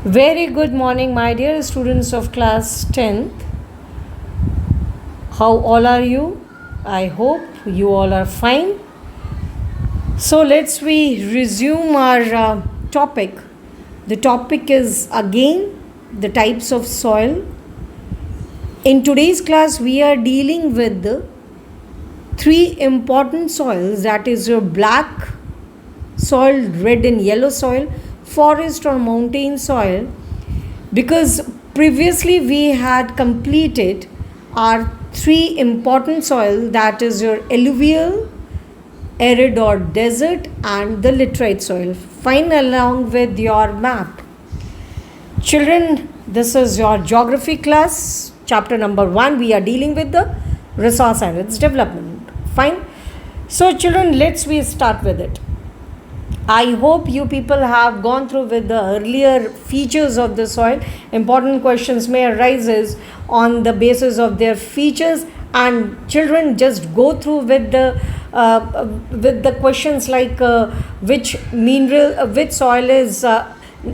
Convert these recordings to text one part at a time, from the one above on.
Very good morning, my dear students of class 10th. How all are you? I hope you all are fine. So let's we resume our topic. The topic is again the types of soil. In today's class, we are dealing with the three important soils, that is your black soil, red and yellow soil, forest or mountain soil, because previously we had completed our three important soil, that is your alluvial, arid or desert, and the laterite soil. Fine, along with your map. Children, this is your geography class, chapter number 1. We are dealing with the resource and its development. Fine. So children, let's we start with it. I hope you people have gone through with the earlier features of the soil. Important questions may arise on the basis of their features, and children just go through with the questions like which mineral, which soil is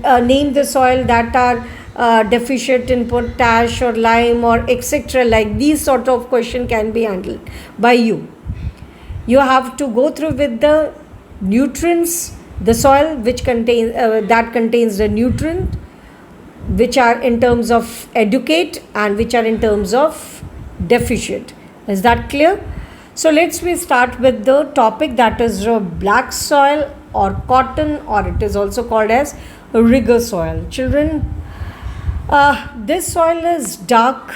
name the soil that are deficient in potash or lime or etc. Like these sort of question can be handled by you. You have to go through with the nutrients, the soil which contains that contains the nutrient, which are in terms of adequate and which are in terms of deficient. Is that clear? So let's we start with the topic, that is black soil or cotton, or it is also called as rigger soil. Children, this soil is dark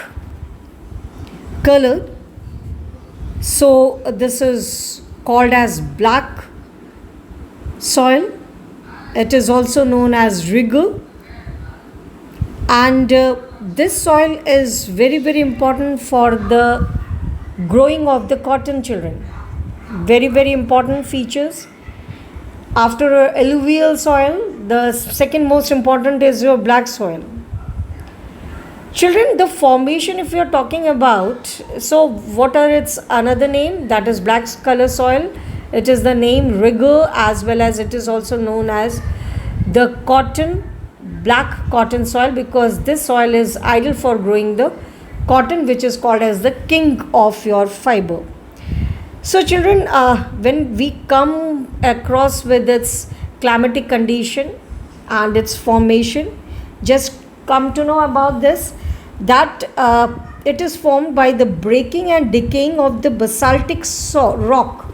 colored, so this is called as black soil. It is also known as rigger, and this soil is very important for the growing of the cotton. Children, very important features. After alluvial soil, the second most important is your black soil. Children, the formation, if you are talking about, so what are its another name? That is black color soil. It is the name rigger, as well as it is also known as the cotton, black cotton soil, because this soil is ideal for growing the cotton, which is called as the king of your fiber. So children, when we come across with its climatic condition and its formation, just come to know about this, that it is formed by the breaking and decaying of the basaltic rock.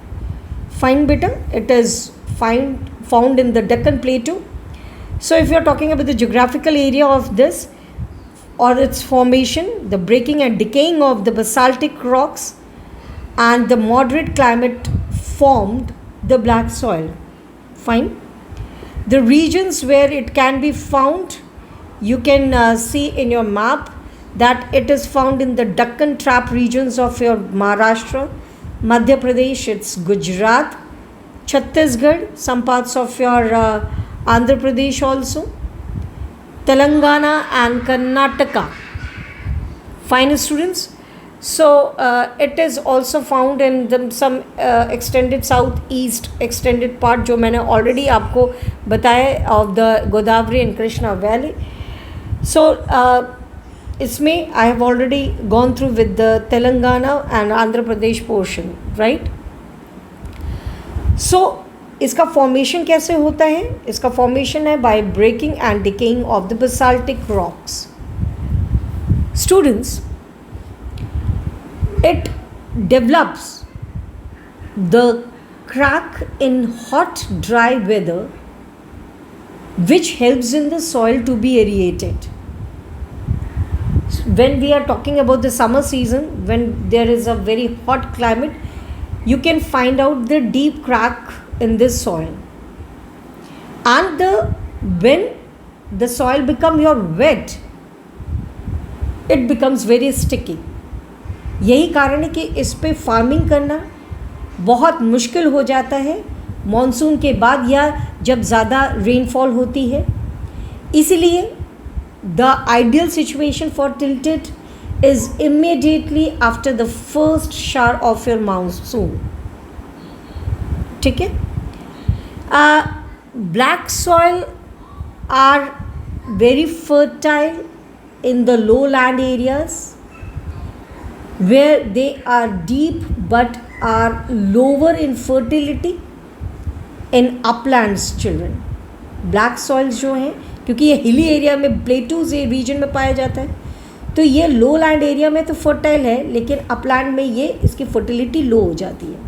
Fine beta, it is found in the Deccan Plateau. So if you are talking about the geographical area of this or its formation, the breaking and decaying of the basaltic rocks and the moderate climate formed the black soil. Fine. The regions where it can be found, you can see in your map that it is found in the Deccan Trap regions of your Maharashtra, Madhya Pradesh, it's Gujarat, Chhattisgarh, some parts of your Andhra Pradesh also, Telangana and Karnataka. Fine, students. So it is also found in some extended southeast extended part, जो मैंने already आपको बताया, of the Godavari and Krishna Valley. So इसमें I have already gone through with the Telangana and Andhra Pradesh portion, right? So इसका formation कैसे होता है? इसका formation है by breaking and decaying of the basaltic rocks. Students, it develops the crack in hot dry weather, which helps in the soil to be aerated. When we are talking about the summer season, when there is a very hot climate, you can find out the deep crack in this soil, and when the soil become your wet, it becomes very sticky. यही कारण है कि इस पे farming करना बहुत मुश्किल हो जाता है मॉनसून के बाद या जब ज़्यादा रेनफॉल होती है. इसीलिए the ideal situation for tilted is immediately after the first shower of your monsoon. ठीक है. Black soil are very fertile in the lowland areas where they are deep but are lower in fertility in uplands children. Black soils जो हैं, क्योंकि ये hilly area में plateaus reason में पाया जाता है, तो ये लो लैंड एरिया में तो फर्टाइल है, लेकिन अपलैंड में ये इसकी फर्टिलिटी लो हो जाती है.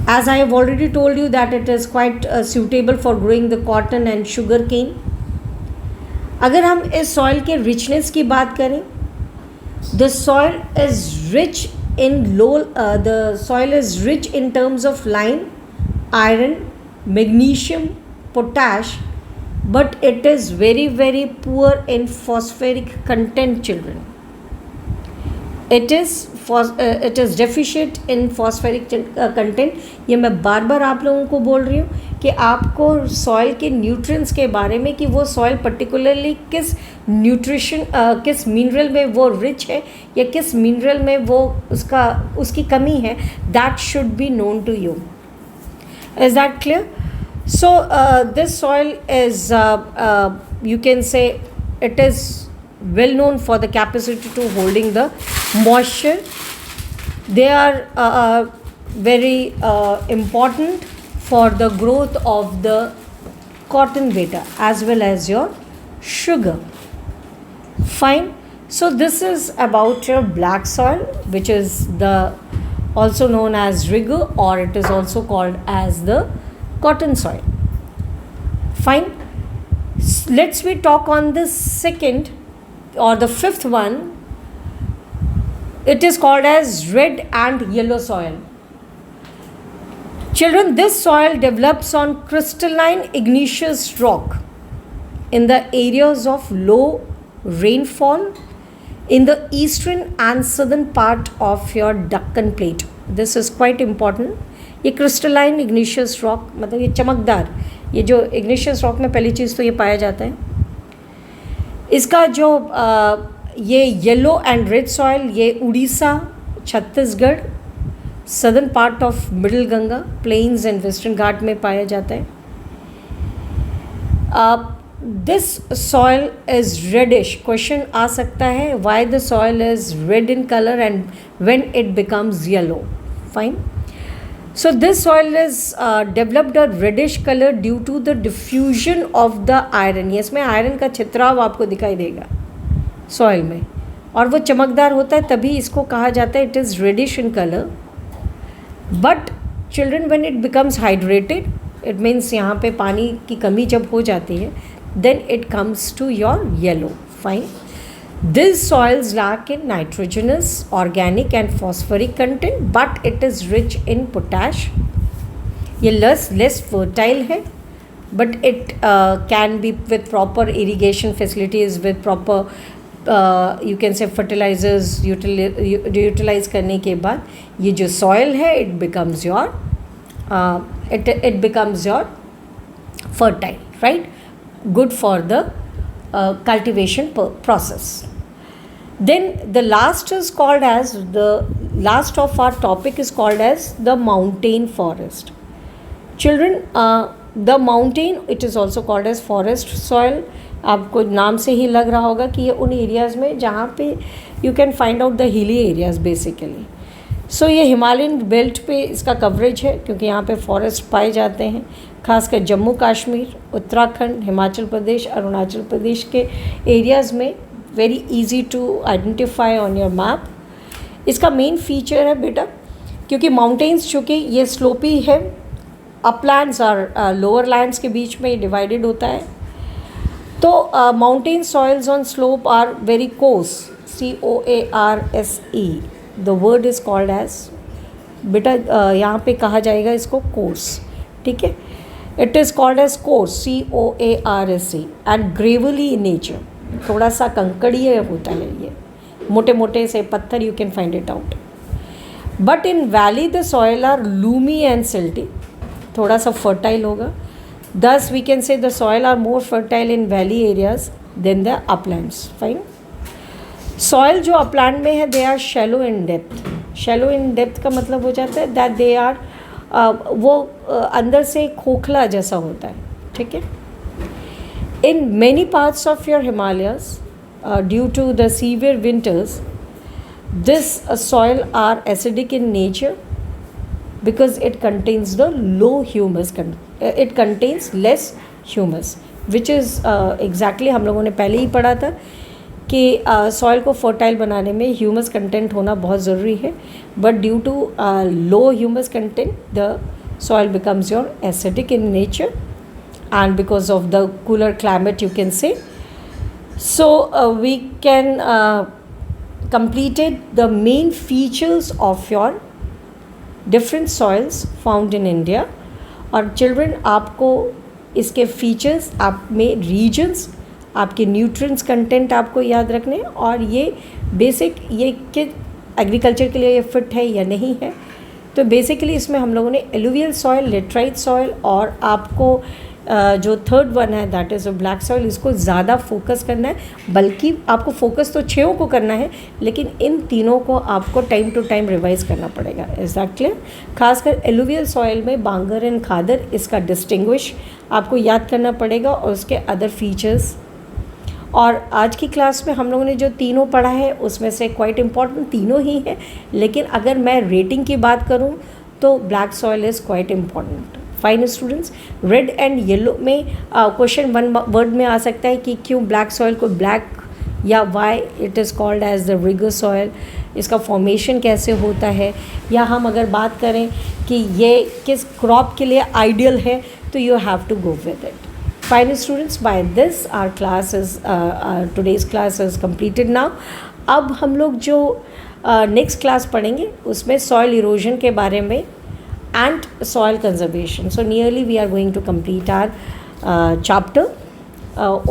As I have already told you that it is quite suitable for growing the cotton and sugar cane. अगर हम इस सॉइल के रिचनेस की बात करें, the soil is rich in terms of lime, iron, magnesium, potash, but it is very very poor in phosphoric content children. It is deficient in phosphoric content. ये मैं बार बार आप लोगों को बोल रही हूँ कि आपको सॉइल के न्यूट्रिएंट्स के बारे में, कि वो सॉइल पर्टिकुलरली किस न्यूट्रिशन किस मिनरल में वो रिच है या किस मिनरल में वो उसकी कमी है, that should be known to you. Is that clear? So this soil is you can say it is well known for the capacity to holding the moisture. They are very important for the growth of the cotton beta as well as your sugar. Fine. So this is about your black soil, which is also known as rigor, or it is also called as the cotton soil. Fine. Let's we talk on the second or the fifth one. It is called as red and yellow soil. Children, this soil develops on crystalline igneous rock in the areas of low rainfall in the eastern and southern part of your Deccan Plate. This is quite important. ये crystalline igneous rock, मतलब ये चमकदार, ये जो igneous rock में पहली चीज़ तो ये पाया जाता है. इसका जो ये येलो एंड रेड सॉइल, ये Orissa, Chhattisgarh, southern part of middle Ganga plains and western Ghat में पाया जाता है. This soil is reddish. Question आ सकता है, why the soil is red in colour and when it becomes yellow. Fine. So this soil is developed a reddish color due to the diffusion of the iron. ये इसमें iron का छितराव आपको दिखाई देगा soil में, और वो चमकदार होता है, तभी इसको कहा जाता है it is reddish in colour. But children when it becomes hydrated, it means यहाँ पे पानी की कमी जब हो जाती है, then it comes to your yellow. Fine. These soils lack in nitrogenous, organic and phosphoric content, but it is rich in potash. ये less fertile है, but it can be with proper irrigation facilities, with proper you can say fertilizers utilize करने के बाद ये जो soil है, it becomes your fertile, right? Good for the cultivation process. Then the last of our topic is called as the mountain forest. Children, the mountain, it is also called as forest soil. आपको नाम से ही लग रहा होगा कि ये उन areas में जहाँ पे you can find out the hilly areas basically. So ये हिमालयन बेल्ट पे इसका कवरेज है, क्योंकि यहाँ पे फॉरेस्ट पाए जाते हैं, खासकर जम्मू कश्मीर, उत्तराखंड, हिमाचल प्रदेश, अरुणाचल प्रदेश के एरियाज़ में. Very easy to identify on your map. इसका मेन फीचर है बेटा, क्योंकि माउंटेन्स चूँकि ये स्लोपी है, अपलैंड्स और लोअर लैंड्स के बीच में डिवाइडेड होता है, तो mountain soils on slope are very coarse. COARSE. The word is called as, बेटा यहाँ पे कहा जाएगा इसको कोर्स. ठीक है. It is called as coarse, COARSE, and gravelly in nature. थोड़ा सा कंकड़ीय होता है, ये मोटे मोटे से पत्थर, you can find it out. But in valley the soil are loamy and silty. थोड़ा सा फर्टाइल होगा. Thus we can say the soil are more fertile in valley areas than the uplands. Fine. Soil जो upland में है, they are shallow in depth. Shallow in depth का मतलब हो जाता है दैट दे आर वो अंदर से खोखला जैसा होता है. ठीक है. In many parts of your Himalayas, due to the severe winters, this soil are acidic in nature because it contains the low humus, it contains less humus, which is exactly हम लोगों ने पहले ही पढ़ा था कि सॉइल को fertile बनाने में ह्यूमस कंटेंट होना बहुत ज़रूरी है, but due to low humus content the soil becomes your acidic in nature, and because of the cooler climate you can say. So we can completed the main features of your different soils found in India. और children आपको इसके features आप में regions, आपके nutrients content आपको याद रखने, और ये बेसिक ये कि एग्रीकल्चर के लिए ये फिट है या नहीं है. तो बेसिकली इसमें हम लोगों ने एलुवियल सॉइल, लेटराइट सॉइल और आपको जो थर्ड वन है दैट इज़ ब्लैक सॉइल, इसको ज़्यादा फोकस करना है. बल्कि आपको फोकस तो छयों को करना है, लेकिन इन तीनों को आपको टाइम टू टाइम रिवाइज करना पड़ेगा. Is that clear? खासकर एलुवियल सॉइल में बांगर एंड खादर, इसका डिस्टिंग्विश आपको याद करना पड़ेगा और उसके अदर फीचर्स. और आज की क्लास में हम लोगों ने जो तीनों पढ़ा है उसमें से क्वाइट इम्पॉर्टेंट तीनों ही है, लेकिन अगर मैं रेटिंग की बात करूं तो black soil is quite important. Fine students, red and yellow में क्वेश्चन वन वर्ड में आ सकता है कि क्यों ब्लैक सॉइल को ब्लैक, या why it is called as the regur soil, इसका फॉर्मेशन कैसे होता है, या हम अगर बात करें कि ये किस क्रॉप के लिए आइडियल है, तो you have to go with it. Fine students, by this our class is today's class is completed now. अब हम लोग जो नेक्स्ट क्लास पढ़ेंगे उसमें सॉइल इरोजन के बारे में and soil conservation. So nearly we are going to complete our chapter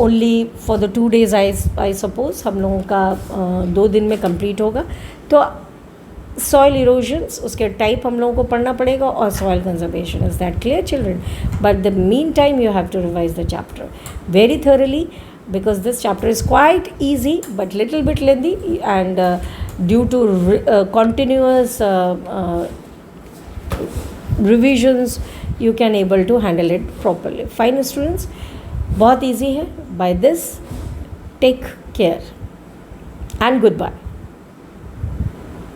only for the 2 days. I suppose हम लोगों का 2 दिन में कंप्लीट होगा. तो सॉइल इरोजन्स, उसके टाइप हम लोगों को पढ़ना पड़ेगा, और soil conservation. Is that clear children? But the mean time you have to revise the chapter very thoroughly, because this chapter is quite easy but little bit lengthy, and due to continuous revisions you can able to handle it properly. Fine students, बहुत easy है. By this, take care and goodbye.